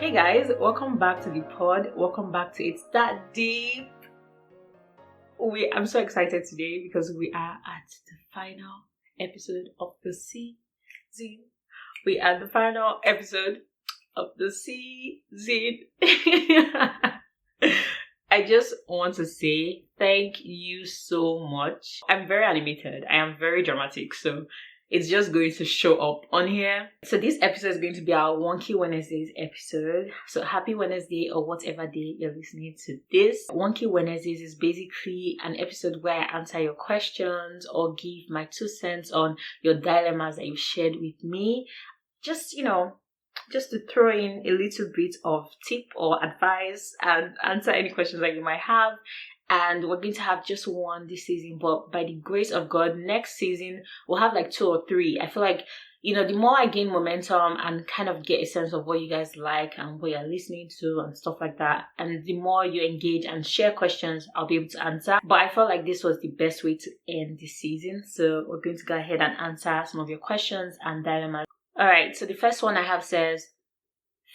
Hey guys, welcome back to the pod. Welcome back to It's That Deep. I'm so excited today because we are at the final episode of the season. We are at the final episode of the season. I just want to say thank you so much. I'm very animated. I am very dramatic. So it's just going to show up on here. So this episode is going to be our Wonky Wednesdays episode. So happy Wednesday or whatever day you're listening to this. Wonky Wednesdays is basically an episode where I answer your questions or give my 2 cents on your dilemmas that you shared with me. Just to throw in a little bit of tip or advice and answer any questions that you might have. And we're going to have just one this season, but by the grace of God, next season we'll have like 2 or 3. I feel like, the more I gain momentum and kind of get a sense of what you guys like and what you're listening to and stuff like that, and the more you engage and share questions, I'll be able to answer. But I felt like this was the best way to end this season. So we're going to go ahead and answer some of your questions and dilemmas. Alright, so the first one I have says,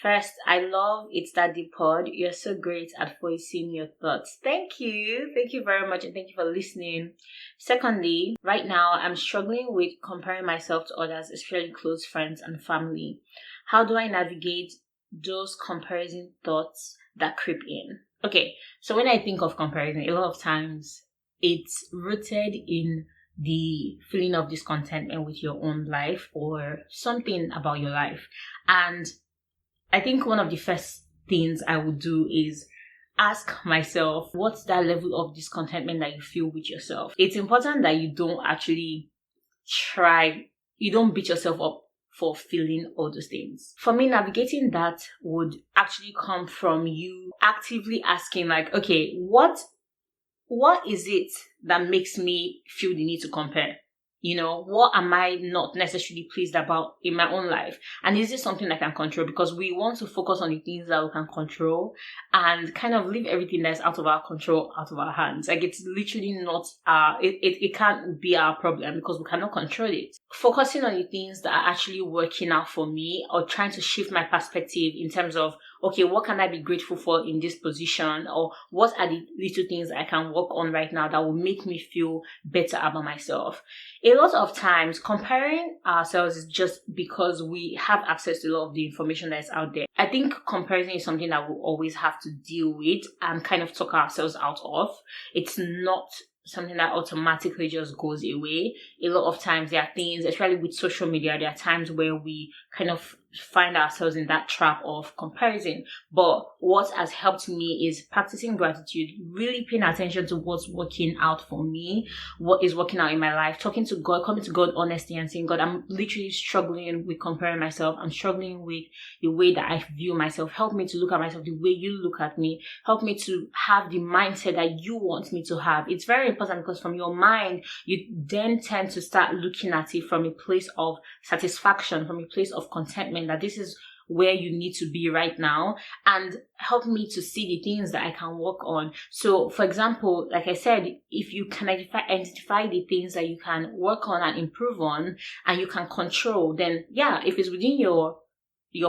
first, I love It's That Deep pod. You're so great at voicing your thoughts. Thank you. Thank you very much and thank you for listening. Secondly, right now I'm struggling with comparing myself to others, especially close friends and family. How do I navigate those comparison thoughts that creep in? Okay, so when I think of comparison, a lot of times it's rooted in the feeling of discontentment with your own life or something about your life. And I think one of the first things I would do is ask myself, what's that level of discontentment that you feel with yourself? It's important that you don't beat yourself up for feeling all those things. For me, navigating that would actually come from you actively asking like, okay, what is it that makes me feel the need to compare? What am I not necessarily pleased about in my own life? And is this something I can control? Because we want to focus on the things that we can control and kind of leave everything that's out of our control, out of our hands. Like it's literally not it can't be our problem because we cannot control it. Focusing on the things that are actually working out for me or trying to shift my perspective in terms of, okay, what can I be grateful for in this position? Or what are the little things I can work on right now that will make me feel better about myself? A lot of times, comparing ourselves is just because we have access to a lot of the information that is out there. I think comparison is something that we'll always have to deal with and kind of talk ourselves out of. It's not something that automatically just goes away. A lot of times there are things, especially with social media, there are times where we kind of find ourselves in that trap of comparison. But what has helped me is practicing gratitude, really paying attention to what's working out for me, what is working out in my life, talking to God, coming to God honestly and saying, God, I'm literally struggling with comparing myself. I'm struggling with the way that I view myself. Help me to look at myself the way you look at me. Help me to have the mindset that you want me to have. It's very important because from your mind, you then tend to start looking at it from a place of satisfaction, from a place of contentment, that this is where you need to be right now, and help me to see the things that I can work on. So for example, like I said, if you can identify the things that you can work on and improve on and you can control, then yeah, if it's within your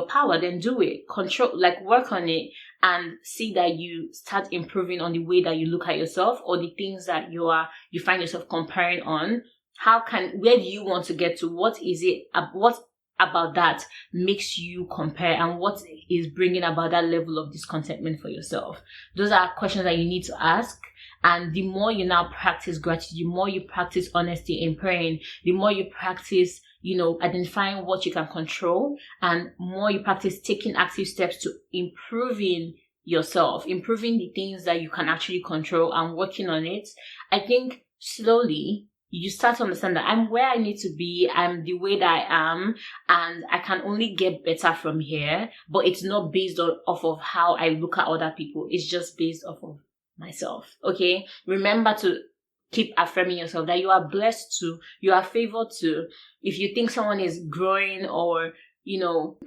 power, then do it. Control, like work on it and see that you start improving on the way that you look at yourself or the things that you find yourself comparing on. Where do you want to get to? What is it? What about that makes you compare, and what is bringing about that level of discontentment for yourself? Those are questions that you need to ask. And the more you now practice gratitude, the more you practice honesty in praying, the more you practice, identifying what you can control, and more you practice taking active steps to improving yourself, improving the things that you can actually control and working on it. I think slowly you start to understand that I'm where I need to be, I'm the way that I am, and I can only get better from here. But it's not based off of how I look at other people. It's just based off of myself. Okay? Remember to keep affirming yourself that you are blessed to, you are favored to. If you think someone is growing or,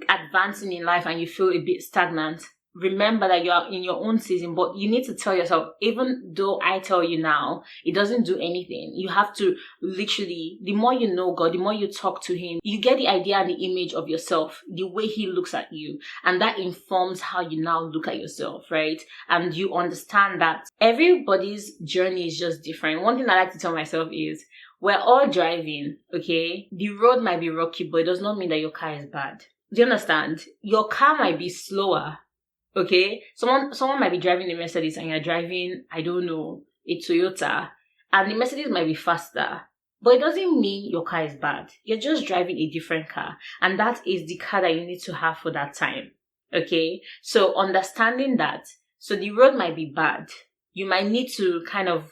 advancing in life and you feel a bit stagnant, remember that you're in your own season, but you need to tell yourself, even though I tell you now, it doesn't do anything. You have to literally, the more you know God, the more you talk to him, you get the idea and the image of yourself, the way he looks at you. And that informs how you now look at yourself, right? And you understand that everybody's journey is just different. One thing I like to tell myself is, we're all driving, okay? The road might be rocky, but it does not mean that your car is bad. Do you understand? Your car might be slower. Okay, someone might be driving a Mercedes and you're driving, I don't know, a Toyota, and the Mercedes might be faster, but it doesn't mean your car is bad. You're just driving a different car, and that is the car that you need to have for that time. Okay, so understanding that, so the road might be bad. You might need to kind of,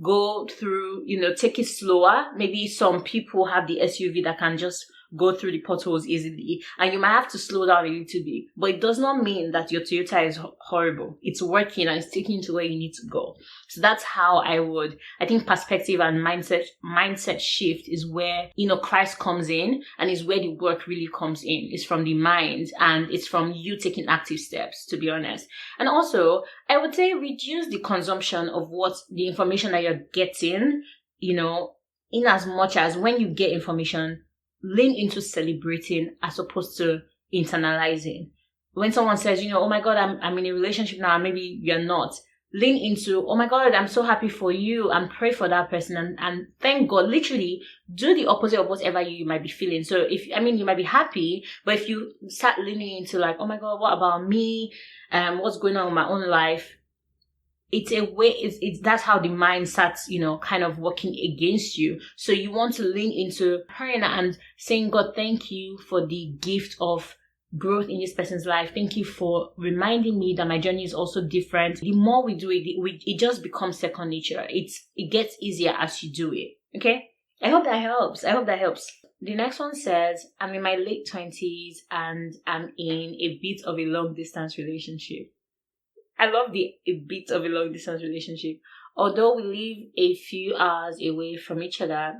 go through, take it slower. Maybe some people have the SUV that can just go through the potholes easily, and you might have to slow down a little bit, but it does not mean that your Toyota is horrible. It's working and it's taking you to where you need to go. So that's how I think perspective and mindset shift is where, Christ comes in, and is where the work really comes in. It's from the mind, and it's from you taking active steps, to be honest. And also, I would say reduce the consumption of the information that you're getting, in as much as when you get information, lean into celebrating as opposed to internalizing. When someone says, oh my God, I'm in a relationship now, and maybe you're not, lean into, oh my God, I'm so happy for you, and pray for that person, and thank God. Literally do the opposite of whatever you might be feeling. So you might be happy, but if you start leaning into like, oh my God, what about me? What's going on in my own life? It's a way, that's how the mind starts, kind of working against you. So you want to lean into praying and saying, God, thank you for the gift of growth in this person's life. Thank you for reminding me that my journey is also different. The more we do it, it just becomes second nature. It gets easier as you do it. Okay? I hope that helps. The next one says, I'm in my late 20s and I'm in a bit of a long distance relationship. I love a bit of a long distance relationship. Although we live a few hours away from each other,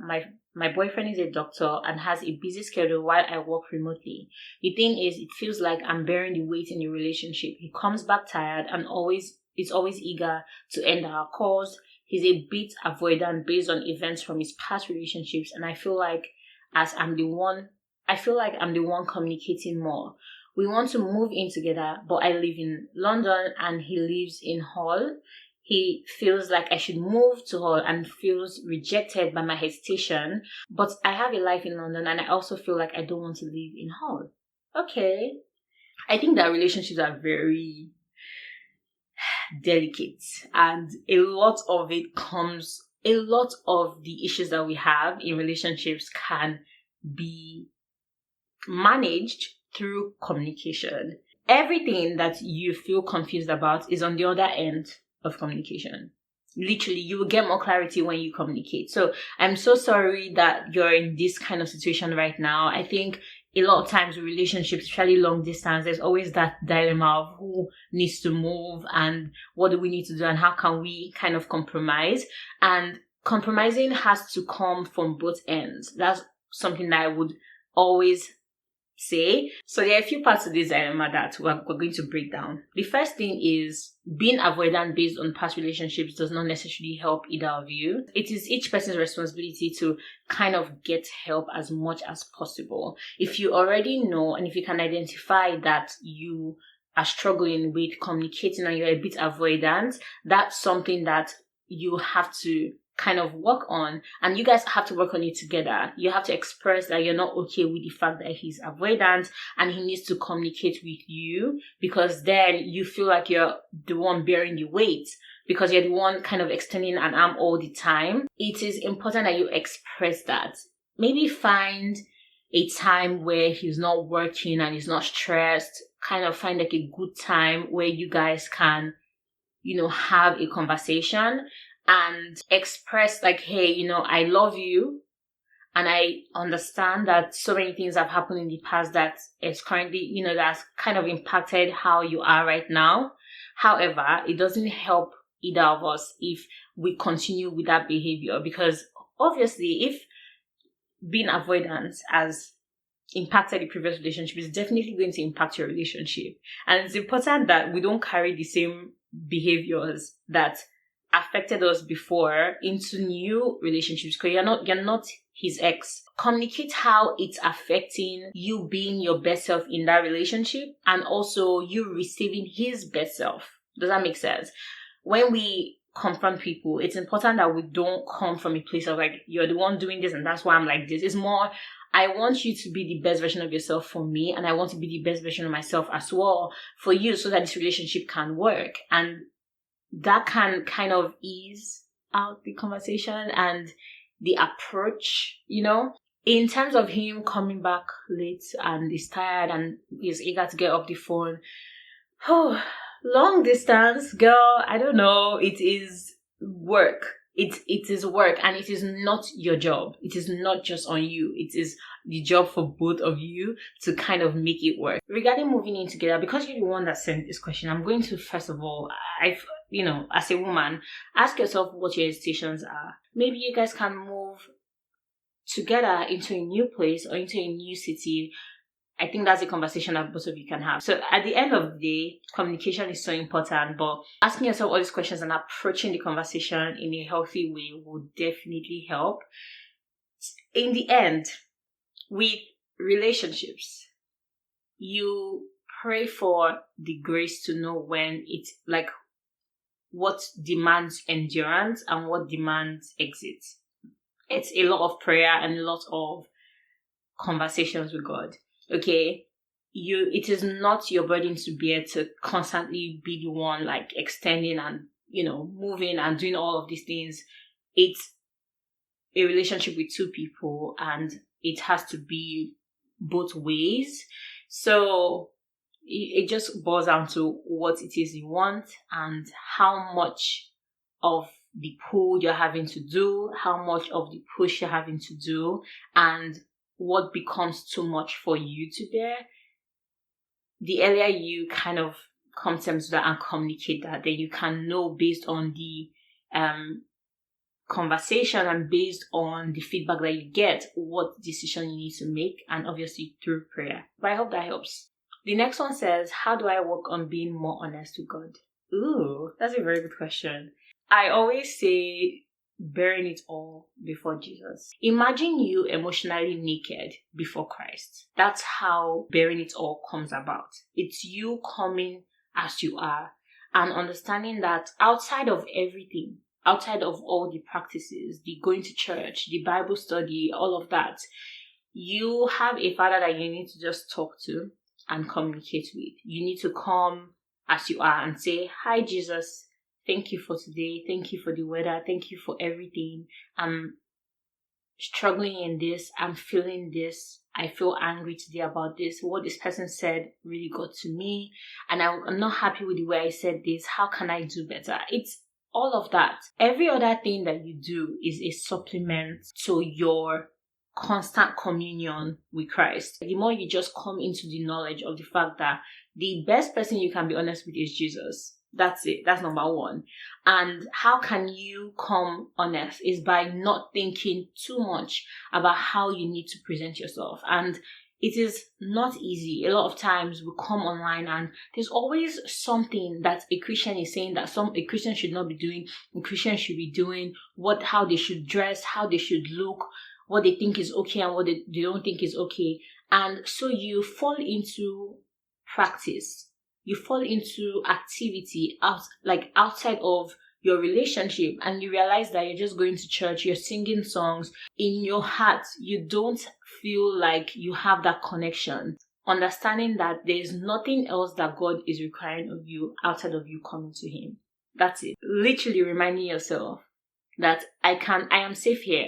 my boyfriend is a doctor and has a busy schedule while I work remotely. The thing is, it feels like I'm bearing the weight in the relationship. He comes back tired and is always eager to end our calls. He's a bit avoidant based on events from his past relationships, and I feel like I'm the one communicating more. We want to move in together, but I live in London and he lives in Hull. He feels like I should move to Hull and feels rejected by my hesitation, but I have a life in London and I also feel like I don't want to live in Hull. Okay. I think that relationships are very delicate, and a lot of the issues that we have in relationships can be managed through communication. Everything that you feel confused about is on the other end of communication. Literally, you will get more clarity when you communicate. So I'm so sorry that you're in this kind of situation right now. I think a lot of times with relationships, especially long distance, there's always that dilemma of who needs to move and what do we need to do and how can we kind of compromise. And compromising has to come from both ends. That's something that I would always say. So there are a few parts of this dilemma that we're going to break down. The first thing is being avoidant based on past relationships does not necessarily help either of you. It is each person's responsibility to kind of get help as much as possible. If you already know and if you can identify that you are struggling with communicating and you're a bit avoidant, that's something that you have to kind of work on, and you guys have to work on it together. You have to express that you're not okay with the fact that he's avoidant and he needs to communicate with you, because then you feel like you're the one bearing the weight because you're the one kind of extending an arm all the time. It is important that you express that. Maybe find a time where he's not working and he's not stressed. Kind of find like a good time where you guys can, have a conversation and express like, hey, I love you and I understand that so many things have happened in the past that is currently, that's kind of impacted how you are right now. However, it doesn't help either of us if we continue with that behavior, because obviously if being avoidant, as impacted the previous relationship is definitely going to impact your relationship. And it's important that we don't carry the same behaviors that affected us before into new relationships, because you're not his ex. Communicate how it's affecting you being your best self in that relationship, and also you receiving his best self. Does that make sense? When we confront people, it's important that we don't come from a place of like, you're the one doing this and that's why I'm like this. It's more, I want you to be the best version of yourself for me, and I want to be the best version of myself as well for you, so that this relationship can work. And that can kind of ease out the conversation and the approach, In terms of him coming back late and he's tired and he's eager to get off the phone. Oh, long distance, girl, I don't know. It is work. It is work, and it is not your job. It is not just on you. It is the job for both of you to kind of make it work. Regarding moving in together, because you're the one that sent this question, I'm going to, first of all, as a woman, ask yourself what your hesitations are. Maybe you guys can move together into a new place or into a new city. I think that's a conversation that both of you can have. So at the end of the day, communication is so important, but asking yourself all these questions and approaching the conversation in a healthy way will definitely help. In the end, with relationships, you pray for the grace to know when it's like what demands endurance and what demands exit. It's a lot of prayer and a lot of conversations with God. Okay, it is not your burden to bear to constantly be the one like extending and moving and doing all of these things. It's a relationship with two people, and it has to be both ways. So it just boils down to what it is you want and how much of the pull you're having to do, how much of the push you're having to do, and what becomes too much for you to bear. The earlier you kind of come to terms with that and communicate that, then you can know based on the conversation and based on the feedback that you get what decision you need to make, and obviously through prayer. But I hope that helps. The next one says, how do I work on being more honest with God? Ooh, that's a very good question. I always say bearing it all before Jesus. Imagine you emotionally naked before Christ. That's how bearing it all comes about. It's you coming as you are and understanding that outside of everything, outside of all the practices, the going to church, the Bible study, all of that, you have a Father that you need to just talk to and communicate with. You need to come as you are and say, hi, Jesus. Thank you for today. Thank you for the weather. Thank you for everything. I'm struggling in this. I'm feeling this. I feel angry today about this. What this person said really got to me. And I'm not happy with the way I said this. How can I do better? It's all of that. Every other thing that you do is a supplement to your constant communion with Christ. The more you just come into the knowledge of the fact that the best person you can be honest with is Jesus. That's it. That's number one. And how can you come honest is by not thinking too much about how you need to present yourself. And it is not easy. A lot of times we come online and there's always something that a Christian is saying that a Christian should not be doing, a Christian should be doing, how they should dress, how they should look, what they think is okay and what they don't think is okay. And so you fall into practice. You fall into activity outside of your relationship, and you realize that you're just going to church, you're singing songs. In your heart, you don't feel like you have that connection. Understanding that there's nothing else that God is requiring of you outside of you coming to Him. That's it. Literally reminding yourself that I am safe here.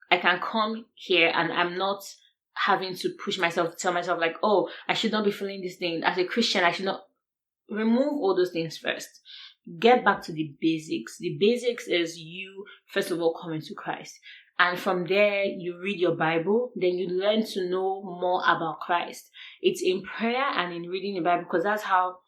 I can come here and I'm not having to push myself, tell myself like, oh, I should not be feeling this thing. As a Christian, I should not. Remove all those things first. Get back to the basics. The basics is you, first of all, coming to Christ. And from there, you read your Bible. Then you learn to know more about Christ. It's in prayer and in reading the Bible, because that's how.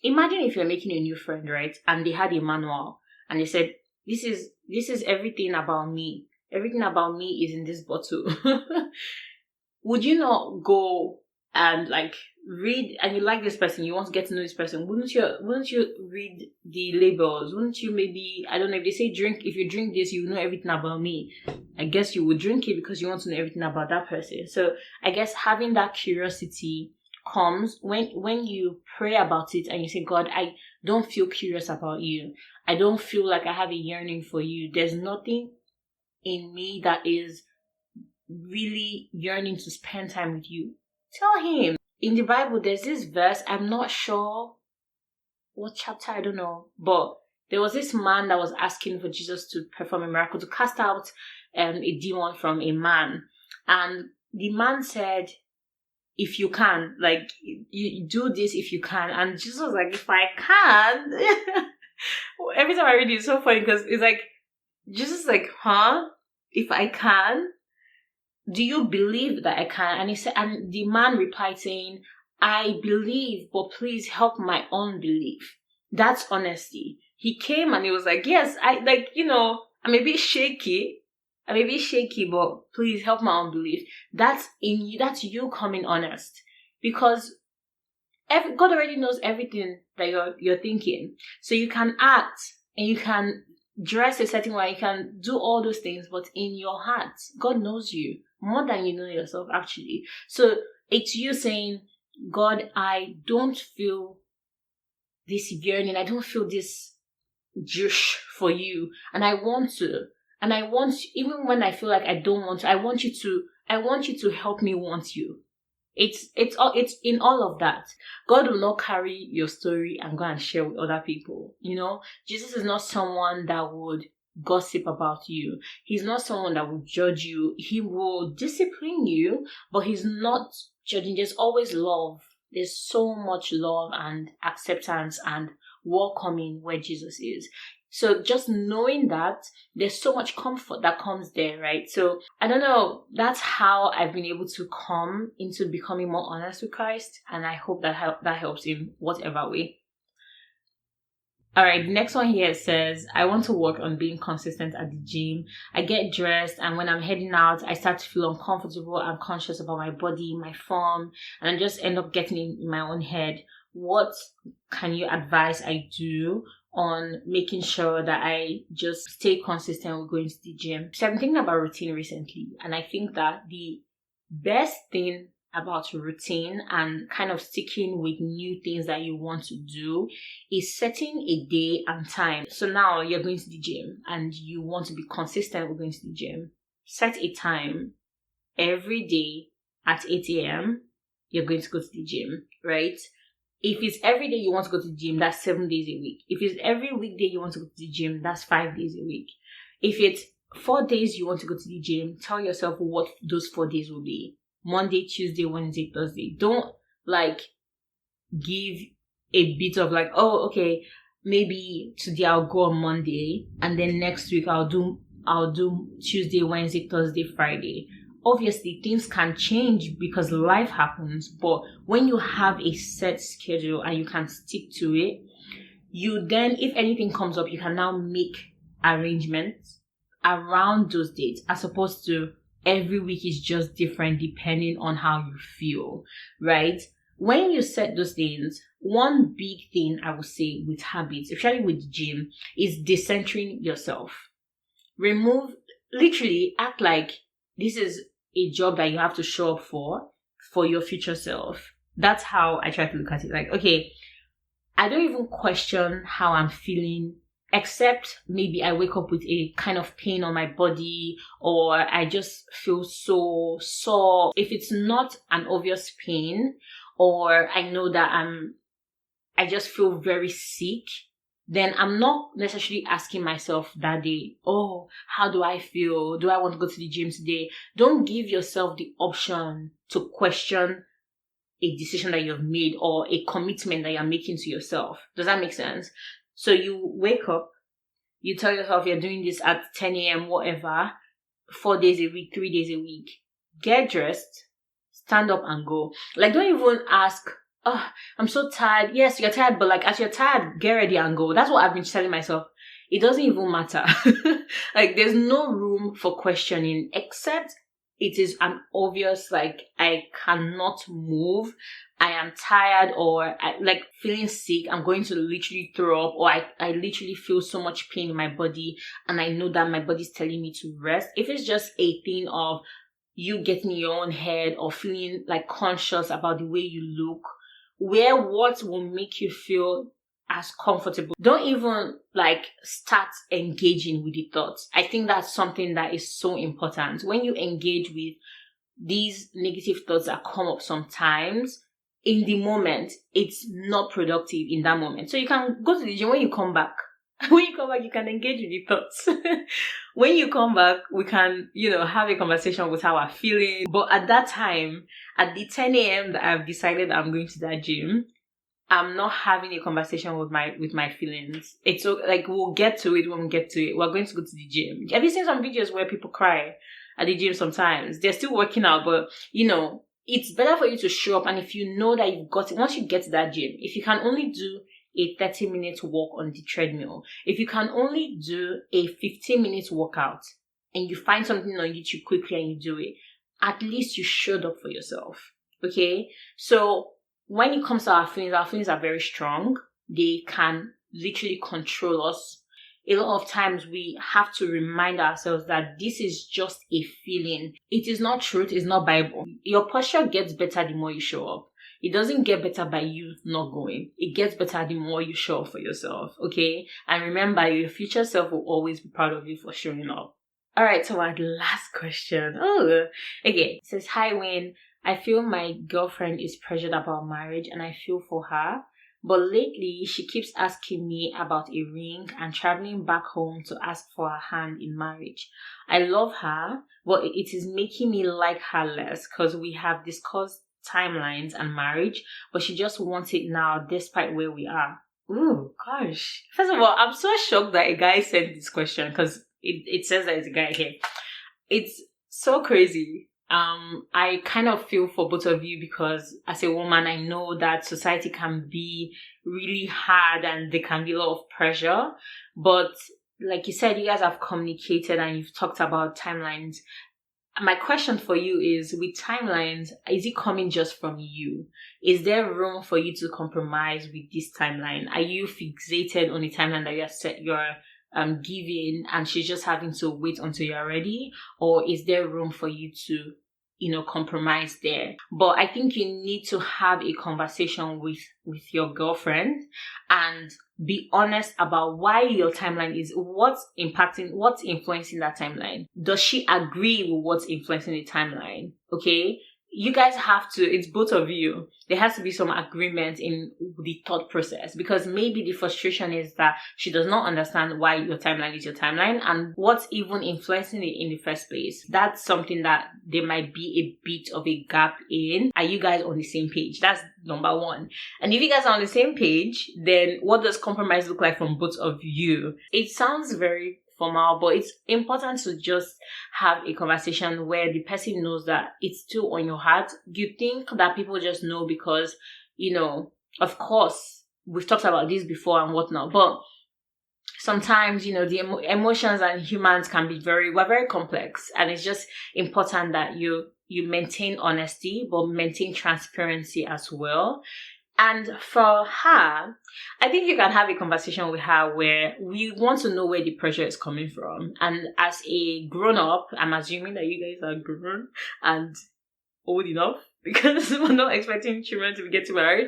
Imagine if you're making a new friend, right? And they had a manual and they said, this is everything about me. Everything about me is in this bottle. would you not go and like read, and you like this person, you want to get to know this person, wouldn't you read the labels? Wouldn't you maybe, I don't know, if they say drink, if you drink this, you know everything about me, I guess you would drink it because you want to know everything about that person. So I guess having that curiosity comes when you pray about it and you say, God, I don't feel curious about you. I don't feel like I have a yearning for you. There's nothing in me that is really yearning to spend time with you. Tell him. In the Bible, there's this verse, I'm not sure what chapter, I don't know, but there was this man that was asking for Jesus to perform a miracle, to cast out a demon from a man. And the man said, if you can, like, you do this if you can. And Jesus was like, if I can. Every time I read it, it's so funny because it's like, Jesus is like, huh? If I can? Do you believe that I can? And he said, and the man replied saying, I believe, but please help my unbelief. That's honesty. He came and he was like, yes, I like, I'm a bit shaky, but please help my unbelief. That's in you. That's you coming honest, because God already knows everything that you're thinking. So you can act and you can dress a certain way, you can do all those things, but in your heart, God knows you more than you know yourself, actually. So it's you saying, God, I don't feel this yearning, I don't feel this juice for you, and I want to, even when I feel like I don't want to, I want you to help me want you. It's in all of that. God will not carry your story and go and share with other people. Jesus is not someone that would gossip about you. He's not someone that will judge you. He will discipline you, but he's not judging. There's always love. There's so much love and acceptance and welcoming where Jesus is. So just knowing that, there's so much comfort that comes there, right? So I don't know, that's how I've been able to come into becoming more honest with Christ, and I hope that helps in whatever way. All right, the next one here says, I want to work on being consistent at the gym. I get dressed, and when I'm heading out, I start to feel uncomfortable and conscious about my body, my form, and I just end up getting in my own head. What can you advise I do on making sure that I just stay consistent with going to the gym? So I've been thinking about routine recently, and I think that the best thing about routine and kind of sticking with new things that you want to do is setting a day and time. So now you're going to the gym and you want to be consistent with going to the gym. Set a time every day at 8 a.m. You're going to go to the gym, right? If it's every day you want to go to the gym, that's 7 days a week. If it's every weekday you want to go to the gym, that's 5 days a week. If it's 4 days you want to go to the gym, tell yourself what those 4 days will be. Monday, Tuesday, Wednesday, Thursday. Don't give a bit of oh, okay, maybe today I'll go on Monday and then next week I'll do Tuesday, Wednesday, Thursday, Friday. Obviously, things can change because life happens, but when you have a set schedule and you can stick to it, you then, if anything comes up, you can now make arrangements around those dates, as opposed to every week is just different depending on how you feel, right? When you set those things, one big thing I would say with habits, especially with the gym, is decentering yourself. Act like this is a job that you have to show up for your future self. That's how I try to look at it. Okay, I don't even question how I'm feeling, except maybe I wake up with a kind of pain on my body, or I just feel so sore. If it's not an obvious pain, or I know that I just feel very sick, then I'm not necessarily asking myself that day, oh, how do I feel? Do I want to go to the gym today? Don't give yourself the option to question a decision that you've made or a commitment that you're making to yourself. Does that make sense? So you wake up, you tell yourself you're doing this at 10 a.m., whatever, 4 days a week, 3 days a week. Get dressed, stand up and go. Don't even ask, oh, I'm so tired. Yes, you're tired, but as you're tired, get ready and go. That's what I've been telling myself. It doesn't even matter. There's no room for questioning, except it is an obvious, like, I cannot move, I am tired, or like feeling sick, I'm going to literally throw up, or I literally feel so much pain in my body and I know that my body's telling me to rest. If it's just a thing of you getting in your own head or feeling like conscious about the way you look, what will make you feel as comfortable, don't even like start engaging with the thoughts. I think that's something that is so important. When you engage with these negative thoughts that come up sometimes, in the moment, it's not productive in that moment. So you can go to the gym. When you come back, you can engage with the thoughts. When you come back, we can, have a conversation with how we're feeling. But at that time, at the 10 a.m. that I've decided I'm going to that gym, I'm not having a conversation with my feelings. It's like, we'll get to it when we get to it. We're going to go to the gym. Have you seen some videos where people cry at the gym sometimes? They're still working out, but it's better for you to show up. And if you know that you've got it, once you get to that gym, if you can only do a 30-minute walk on the treadmill, if you can only do a 15-minute workout, and you find something on YouTube quickly and you do it, at least you showed up for yourself. Okay? So when it comes to our feelings are very strong. They can literally control us. A lot of times we have to remind ourselves that this is just a feeling. It is not truth, it's not Bible. Your posture gets better the more you show up. It doesn't get better by you not going. It gets better the more you show up for yourself, okay? And remember, your future self will always be proud of you for showing up. All right, so our last question. Okay. It says, "Hi, Wayne. I feel my girlfriend is pressured about marriage and I feel for her. But lately, she keeps asking me about a ring and traveling back home to ask for her hand in marriage. I love her, but it is making me like her less because we have discussed timelines and marriage, but she just wants it now despite where we are." Ooh, gosh. First of all, I'm so shocked that a guy sent this question because it says that it's a guy here. It's so crazy. I kind of feel for both of you because as a woman, I know that society can be really hard and there can be a lot of pressure. But like you said, you guys have communicated and you've talked about timelines. My question for you is, with timelines, is it coming just from you? Is there room for you to compromise with this timeline? Are you fixated on the timeline that you have set giving and she's just having to wait until you're ready? Or is there room for you to compromise there? But I think you need to have a conversation with your girlfriend and be honest about why your timeline is, what's influencing that timeline. Does she agree with what's influencing the timeline? Okay? You guys have to, it's both of you. There has to be some agreement in the thought process because maybe the frustration is that she does not understand why your timeline is your timeline and what's even influencing it in the first place. That's something that there might be a bit of a gap in. Are you guys on the same page? That's number one. And if you guys are on the same page, then what does compromise look like from both of you? It sounds very formal, but it's important to just have a conversation where the person knows that it's still on your heart. You think that people just know because, of course, we've talked about this before and whatnot, but sometimes, the emotions and humans can be we're very complex, and it's just important that you maintain honesty, but maintain transparency as well. And for her, I think you can have a conversation with her where we want to know where the pressure is coming from. And as a grown-up, I'm assuming that you guys are grown and old enough because we're not expecting children to get married.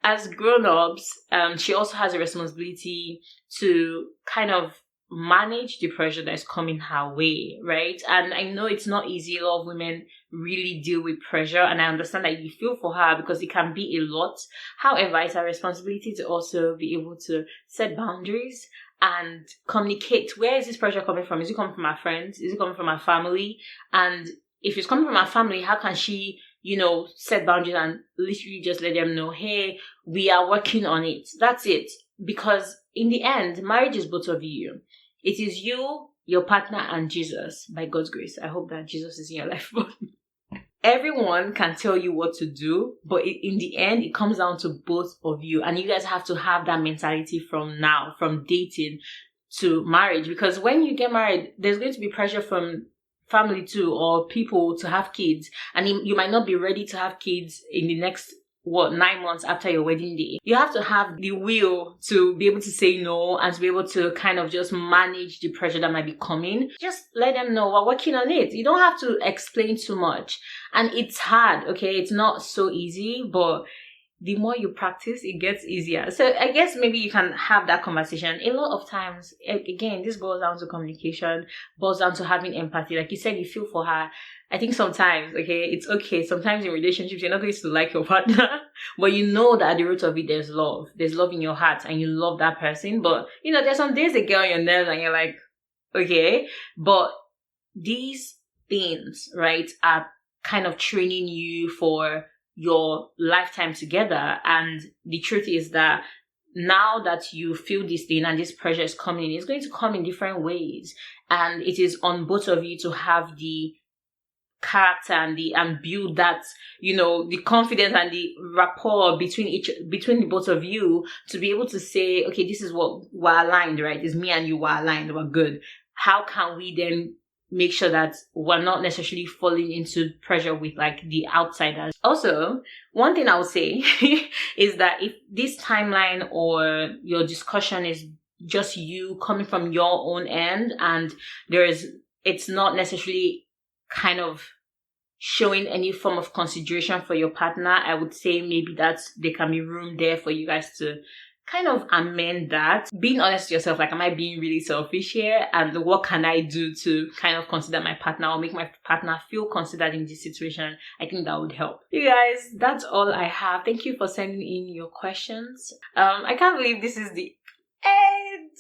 As grown-ups, she also has a responsibility to kind of manage the pressure that is coming her way, right? And I know it's not easy. A lot of women really deal with pressure, and I understand that you feel for her because it can be a lot. However, it's a responsibility to also be able to set boundaries and communicate. Where is this pressure coming from? Is it coming from our friends? Is it coming from our family? And if it's coming from our family, how can she set boundaries and literally just let them know, hey, we are working on it. That's it. Because in the end, marriage is both of you. It is you, your partner, and Jesus, by God's grace. I hope that Jesus is in your life. Everyone can tell you what to do, but in the end, it comes down to both of you. And you guys have to have that mentality from dating to marriage. Because when you get married, there's going to be pressure from family too, or people to have kids, and you might not be ready to have kids in the next 9 months after your wedding day. You have to have the will to be able to say no and to be able to kind of just manage the pressure that might be coming. Just let them know we're working on it. You don't have to explain too much. And it's hard, okay? It's not so easy, but the more you practice, it gets easier. So I guess maybe you can have that conversation. A lot of times, again, this boils down to communication, boils down to having empathy. Like you said, you feel for her. I think sometimes, okay, it's okay. Sometimes in relationships, you're not going to like your partner, but you know that at the root of it, there's love. There's love in your heart and you love that person. But, there's some days they get on your nerves and you're like, okay. But these things, right, are kind of training you for your lifetime together. And the truth is that now that you feel this thing and this pressure is coming, it's going to come in different ways. And it is on both of you to have the character and build that, the confidence and the rapport between the both of you to be able to say, okay, this is what we're aligned, right? It's me and you were aligned, we're good. How can we then make sure that we're not necessarily falling into pressure with like the outsiders? Also, one thing I would say is that if this timeline or your discussion is just you coming from your own end and it's not necessarily kind of showing any form of consideration for your partner, I would say maybe that there can be room there for you guys to kind of amend that. Being honest to yourself, like, am I being really selfish here? And what can I do to kind of consider my partner or make my partner feel considered in this situation? I think that would help. You guys, that's all I have. Thank you for sending in your questions. I can't believe this is the end.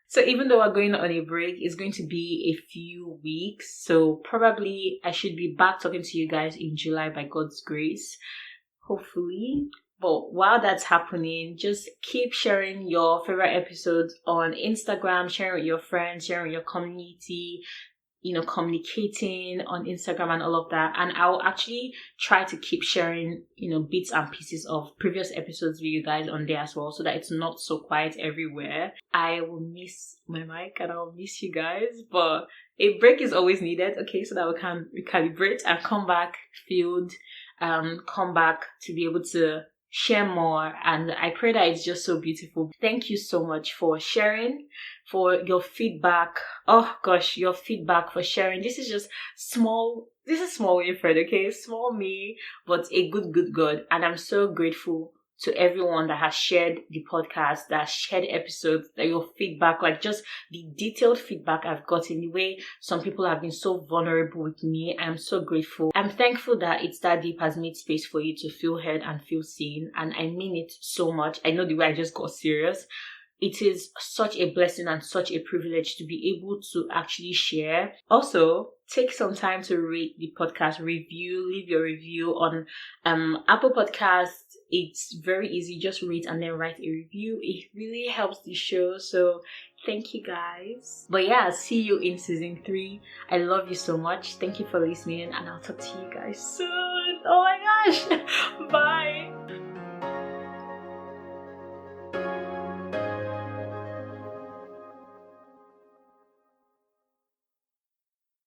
So even though we're going on a break, it's going to be a few weeks. So probably I should be back talking to you guys in July by God's grace. Hopefully. But while that's happening, just keep sharing your favorite episodes on Instagram, sharing with your friends, sharing with your community, communicating on Instagram and all of that. And I'll actually try to keep sharing, bits and pieces of previous episodes with you guys on there as well, so that it's not so quiet everywhere. I will miss my mic and I'll miss you guys, but a break is always needed, okay, so that we can recalibrate and come back filled, come back to be able to share more. And I pray that it's just so beautiful. Thank you so much for sharing, for your feedback. Oh gosh, your feedback, for sharing. This is just small. This is small Winifred, okay? Small me, but a good God. And I'm so grateful to everyone that has shared the podcast, that has shared episodes, that your feedback, like just the detailed feedback I've gotten, the way some people have been so vulnerable with me. I'm so grateful. I'm thankful that It's That Deep has made space for you to feel heard and feel seen. And I mean it so much. I know the way I just got serious. It is such a blessing and such a privilege to be able to actually share. Also, take some time to rate the podcast, leave your review on Apple Podcasts. It's very easy. Just rate and then write a review. It really helps the show. So thank you guys. But yeah, see you in season 3. I love you so much. Thank you for listening, and I'll talk to you guys soon. Oh my gosh. Bye.